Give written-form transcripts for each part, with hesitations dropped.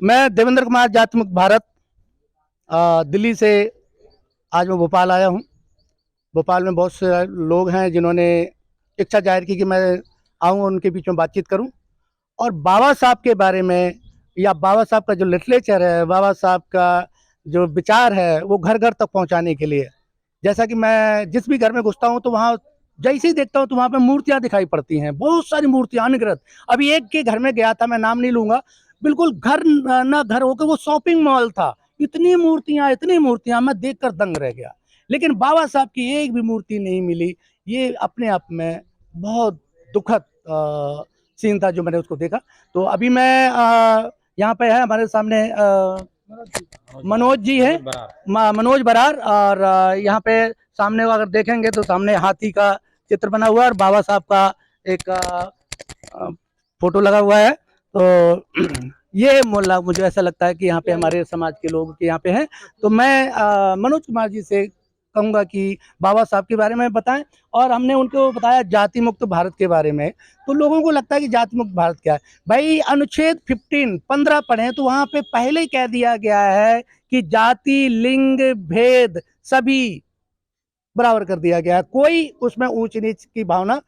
मैं देवेंद्र कुमार, जाति मुक्त भारत, दिल्ली से आज मैं भोपाल आया हूँ। भोपाल में बहुत से लोग हैं जिन्होंने इच्छा जाहिर की कि मैं आऊँ, उनके बीच में बातचीत करूँ और बाबा साहब के बारे में या बाबा साहब का जो लिटरेचर है, बाबा साहब का जो विचार है, वो घर घर तक पहुँचाने के लिए। जैसा कि मैं जिस भी घर में घुसता हूँ तो वहाँ जैसे ही देखता हूँ तो वहाँ पे मूर्तियाँ दिखाई पड़ती हैं, बहुत सारी मूर्तियाँ अनगिनत। अभी एक के घर में गया था, मैं नाम नहीं लूँगा, बिल्कुल घर ना घर होकर वो शॉपिंग मॉल था। इतनी मूर्तियाँ मैं देखकर दंग रह गया। लेकिन बाबा साहब की एक भी मूर्ति नहीं मिली। ये अपने आप में बहुत दुखद सीन था जो मैंने उसको देखा। तो अभी मैं यहाँ पे है हमारे सामने मनोज जी हैं, मनोज बरार, और यहाँ पे सामने अगर देखेंगे तो सामने हाथी का चित्र बना हुआ है और बाबा साहब का एक फोटो लगा हुआ है। तो ये मोहल्ला मुझे ऐसा लगता है कि यहाँ पे हमारे समाज के लोग के यहाँ पे हैं। तो मैं मनोज कुमार जी से कहूँगा कि बाबा साहब के बारे में बताएं। और हमने उनको बताया जाति मुक्त भारत के बारे में, तो लोगों को लगता है कि जाति मुक्त भारत क्या है। भाई अनुच्छेद 15 पढ़े तो वहाँ पे पहले ही कह दिया गया है कि जाति, लिंग, भेद सभी बराबर कर दिया गया है। कोई उसमें ऊंच नीच की भावना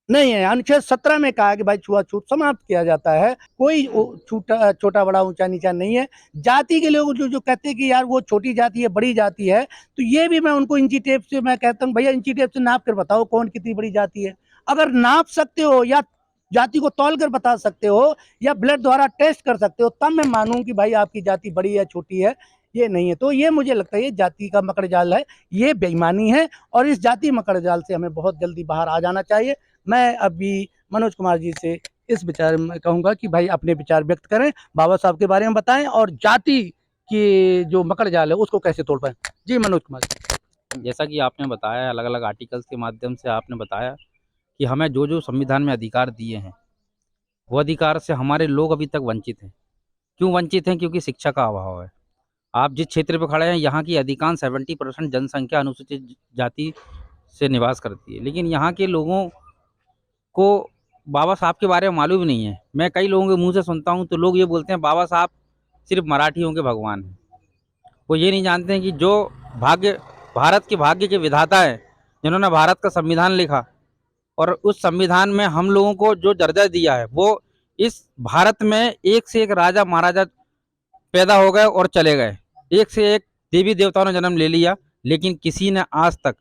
नहीं है। अनुच्छेद 17 में कहा कि भाई छुआछूत समाप्त किया जाता है। कोई छोटा छोटा बड़ा ऊंचा नीचा नहीं है। जाति के लोग जो जो कहते हैं कि यार वो छोटी जाति है, बड़ी जाति है, तो ये भी मैं उनको इंची टेप से मैं कहता हूँ, भैया इंची टेप से नाप कर बताओ कौन कितनी बड़ी जाति है। अगर नाप सकते हो या जाति को तौल कर बता सकते हो या ब्लड द्वारा टेस्ट कर सकते हो, तब मैं मानूं कि भाई आपकी जाति बड़ी है छोटी है। ये नहीं है। तो ये मुझे लगता है ये जाति का मकड़ जाल है, ये बेईमानी है और इस जाति मकड़ जाल से हमें बहुत जल्दी बाहर आ जाना चाहिए। मैं अभी मनोज कुमार जी से इस विचार में कहूँगा कि भाई अपने विचार व्यक्त करें, बाबा साहब के बारे में बताएं और जाति की जो मकड़ जाल है उसको कैसे तोड़ पाए। जी मनोज कुमार जी। जैसा कि आपने बताया, अलग अलग आर्टिकल्स के माध्यम से आपने बताया कि हमें जो जो संविधान में अधिकार दिए हैं, वो अधिकार से हमारे लोग अभी तक वंचित हैं। क्यों वंचित हैं? क्योंकि शिक्षा का अभाव है। आप जिस क्षेत्र पे खड़े हैं, यहाँ की अधिकांश 70% जनसंख्या अनुसूचित जाति से निवास करती है, लेकिन यहाँ के लोगों को बाबा साहब के बारे में मालूम ही नहीं है। मैं कई लोगों के मुंह से सुनता हूँ तो लोग ये बोलते हैं बाबा साहब सिर्फ मराठियों के भगवान हैं। वो ये नहीं जानते हैं कि जो भाग्य भारत के भाग्य के विधाता है, जिन्होंने भारत का संविधान लिखा और उस संविधान में हम लोगों को जो दर्जा दिया है, वो इस भारत में एक से एक राजा महाराजा पैदा हो गए और चले गए, एक से एक देवी देवताओं ने जन्म ले लिया, लेकिन किसी ने आज तक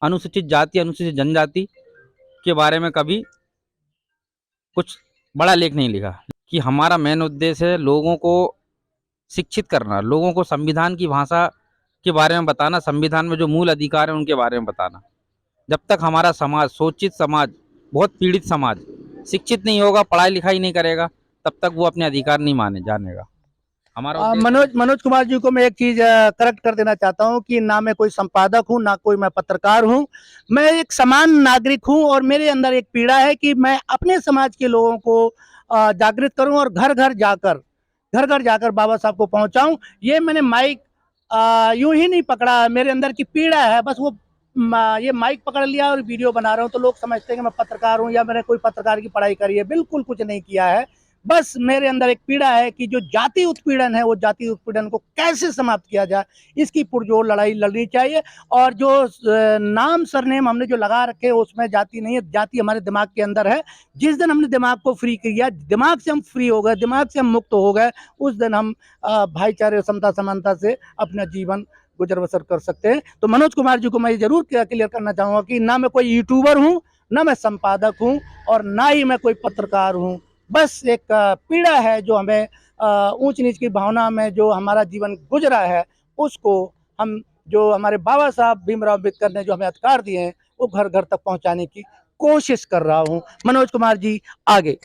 अनुसूचित जाति, अनुसूचित जनजाति के बारे में कभी कुछ बड़ा लेख नहीं लिखा। कि हमारा मेन उद्देश्य है लोगों को शिक्षित करना, लोगों को संविधान की भाषा के बारे में बताना, संविधान में जो मूल अधिकार है उनके बारे में बताना। जब तक हमारा समाज, शोषित समाज, बहुत पीड़ित समाज शिक्षित नहीं होगा, पढ़ाई लिखाई नहीं करेगा, तब तक वो अपने अधिकार नहीं माने जानेगा। हमारा उद्देश्य मनोज मनोज कुमार जी को मैं एक चीज करेक्ट कर देना चाहता हूं कि ना मैं कोई संपादक हूं, ना कोई मैं पत्रकार हूं। मैं एक समान नागरिक हूं और मेरे अंदर एक पीड़ा है कि मैं अपने समाज के लोगों को जागृत करूं और घर घर जाकर बाबा साहब को पहुंचाऊं। ये मैंने माइक यूं ही नहीं पकड़ा, मेरे अंदर की पीड़ा है। बस वो ये माइक पकड़ लिया और वीडियो बना रहा हूं तो लोग समझते हैं कि मैं पत्रकार हूं या मैंने कोई पत्रकार की पढ़ाई करी है। बिल्कुल कुछ नहीं किया है। बस मेरे अंदर एक पीड़ा है कि जो जाति उत्पीड़न है, वो जाति उत्पीड़न को कैसे समाप्त किया जाए, इसकी पुरजोर लड़ाई लड़नी चाहिए। और जो नाम सरनेम हमने जो लगा रखे उसमें जाति नहीं है, जाति हमारे दिमाग के अंदर है। जिस दिन हमने दिमाग को फ्री किया, दिमाग से हम फ्री हो गए, दिमाग से हम मुक्त हो गए, उस दिन हम भाईचारे, समता, समानता से अपना जीवन गुजर बसर कर सकते हैं। तो मनोज कुमार जी को मैं जरूर क्लियर करना चाहूँगा कि ना मैं कोई यूट्यूबर हूँ, ना मैं संपादक हूँ और ना ही मैं कोई पत्रकार हूँ। बस एक पीड़ा है जो हमें ऊंच नीच की भावना में जो हमारा जीवन गुजरा है, उसको हम जो हमारे बाबा साहब भीमराव अम्बेडकर ने जो हमें अधिकार दिए हैं, वो घर घर तक पहुंचाने की कोशिश कर रहा हूं। मनोज कुमार जी आगे।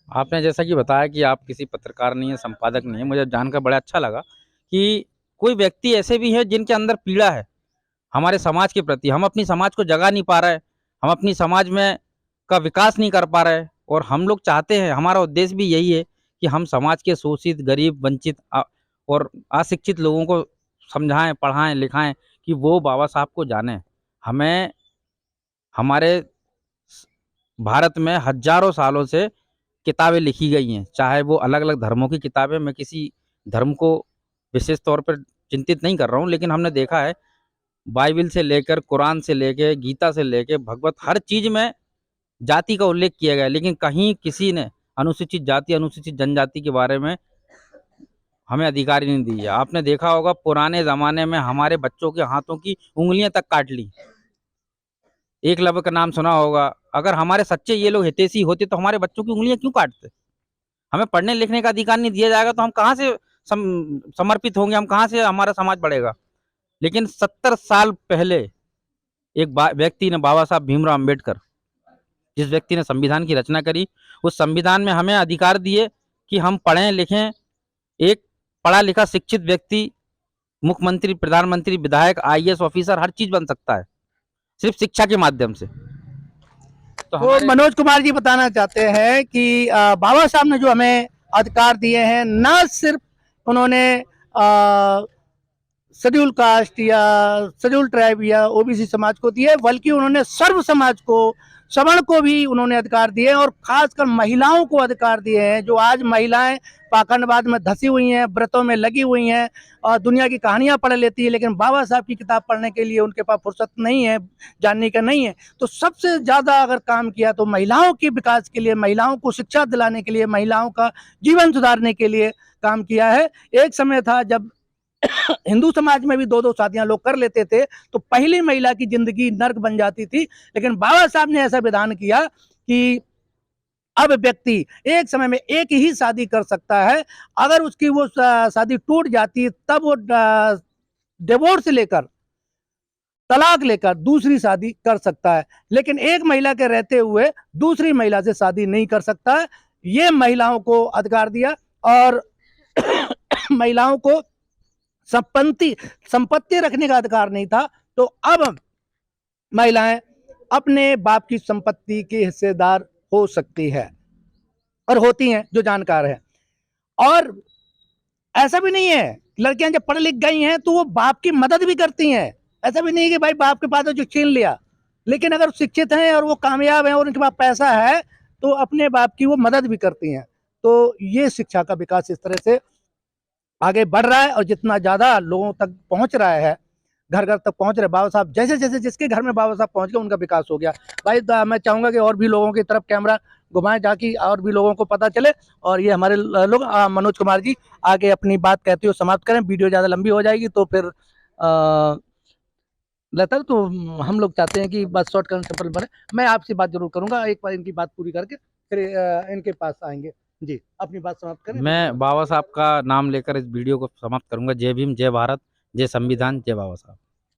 आपने जैसा कि बताया कि आप किसी पत्रकार नहीं है, संपादक नहीं है, मुझे जानकर बड़ा अच्छा लगा कि कोई व्यक्ति ऐसे भी है जिनके अंदर पीड़ा है हमारे समाज के प्रति। हम अपनी समाज को जगा नहीं पा रहे, हम अपनी समाज में का विकास नहीं कर पा रहे, और हम लोग चाहते हैं, हमारा उद्देश्य भी यही है कि हम समाज के शोषित, गरीब, वंचित और अशिक्षित लोगों को समझाएं, पढ़ाएं, लिखाएं कि वो बाबा साहब को जानें। हमें हमारे भारत में हजारों सालों से किताबें लिखी गई हैं, चाहे वो अलग अलग धर्मों की किताबें, मैं किसी धर्म को विशेष तौर पर चिंतित नहीं कर रहा हूँ, लेकिन हमने देखा है बाइबल से लेकर, कुरान से लेके, गीता से लेके, भगवत, हर चीज में जाति का उल्लेख किया गया है, लेकिन कहीं किसी ने अनुसूचित जाति, अनुसूचित जनजाति के बारे में हमें अधिकार ही नहीं दी है। आपने देखा होगा पुराने जमाने में हमारे बच्चों के हाथों की उंगलियां तक काट ली। एकलव्य का नाम सुना होगा। अगर हमारे सच्चे ये लोग हितैषी होते तो हमारे बच्चों की उंगलियां क्यों काटते? हमें पढ़ने लिखने का अधिकार नहीं दिया जाएगा तो हम कहाँ से समर्पित होंगे, हम कहाँ से हमारा समाज बढ़ेगा? लेकिन 70 साल पहले एक व्यक्ति ने, बाबा साहब भीमराव अंबेडकर, जिस व्यक्ति ने संविधान की रचना करी, उस संविधान में हमें अधिकार दिए कि हम पढ़ें लिखें, एक पढ़ा लिखा शिक्षित व्यक्ति मुख्यमंत्री, प्रधानमंत्री, विधायक, आईएएस ऑफिसर, हर चीज बन सकता है सिर्फ शिक्षा के माध्यम से। तो मनोज कुमार जी बताना चाहते हैं कि बाबा साहब ने जो हमें अधिकार दिए हैं, न सिर्फ उन्होंने शेड्यूल कास्ट या शेड्यूल ट्राइब या ओबीसी समाज को दिए, बल्कि उन्होंने सर्व समाज को, सवर्ण को भी उन्होंने अधिकार दिए और खासकर महिलाओं को अधिकार दिए हैं। जो आज महिलाएं पाखंडवाद में धसी हुई हैं, व्रतों में लगी हुई हैं और दुनिया की कहानियां पढ़ लेती है, लेकिन बाबा साहब की किताब पढ़ने के लिए उनके पास फुर्सत नहीं है, जानने का नहीं है। तो सबसे ज़्यादा अगर काम किया तो महिलाओं के विकास के लिए, महिलाओं को शिक्षा दिलाने के लिए, महिलाओं का जीवन सुधारने के लिए काम किया है। एक समय था जब हिंदू समाज में भी 2-2 शादियां लोग कर लेते थे तो पहली महिला की जिंदगी नर्क बन जाती थी, लेकिन बाबा साहब ने ऐसा विधान किया कि अब व्यक्ति एक समय में एक ही शादी कर सकता है। अगर उसकी वो शादी टूट जाती है तब वो डिवोर्स लेकर, तलाक लेकर दूसरी शादी कर सकता है, लेकिन एक महिला के रहते हुए दूसरी महिला से शादी नहीं कर सकता है। ये महिलाओं को अधिकार दिया और महिलाओं को संपत्ति रखने का अधिकार नहीं था। तो अब महिलाएं अपने बाप की संपत्ति की हिस्सेदार हो सकती है और होती हैं, जो जानकार है। और ऐसा भी नहीं है, लड़कियां जब पढ़ लिख गई हैं तो वो बाप की मदद भी करती हैं। ऐसा भी नहीं कि भाई बाप के पास जो छीन लिया, लेकिन अगर शिक्षित हैं और वो कामयाब हैं और उनके पास पैसा है तो अपने बाप की वो मदद भी करती हैं। तो ये शिक्षा का विकास इस तरह से आगे बढ़ रहा है और जितना ज़्यादा लोगों तक पहुंच रहा है, घर घर तक पहुंच रहे बाबा साहब, जैसे जैसे जिसके घर में बाबा साहब पहुंच गए उनका विकास हो गया। भाई मैं चाहूँगा कि और भी लोगों की तरफ कैमरा घुमाएं ताकि और भी लोगों को पता चले। और ये हमारे लोग मनोज कुमार जी आगे अपनी बात कहते हुए समाप्त करें, वीडियो ज़्यादा लंबी हो जाएगी तो फिर लता, तो हम लोग चाहते हैं कि बस शॉर्ट कंसेप्ट बने। मैं आपसे बात जरूर करूंगा, एक बार इनकी बात पूरी करके फिर इनके पास आएंगे। जी, अपनी बात समाप्त करें। मैं बाबा साहब का नाम लेकर इस वीडियो को समाप्त करूंगा। जय भीम, जय भारत, जय संविधान, जय बाबा साहब।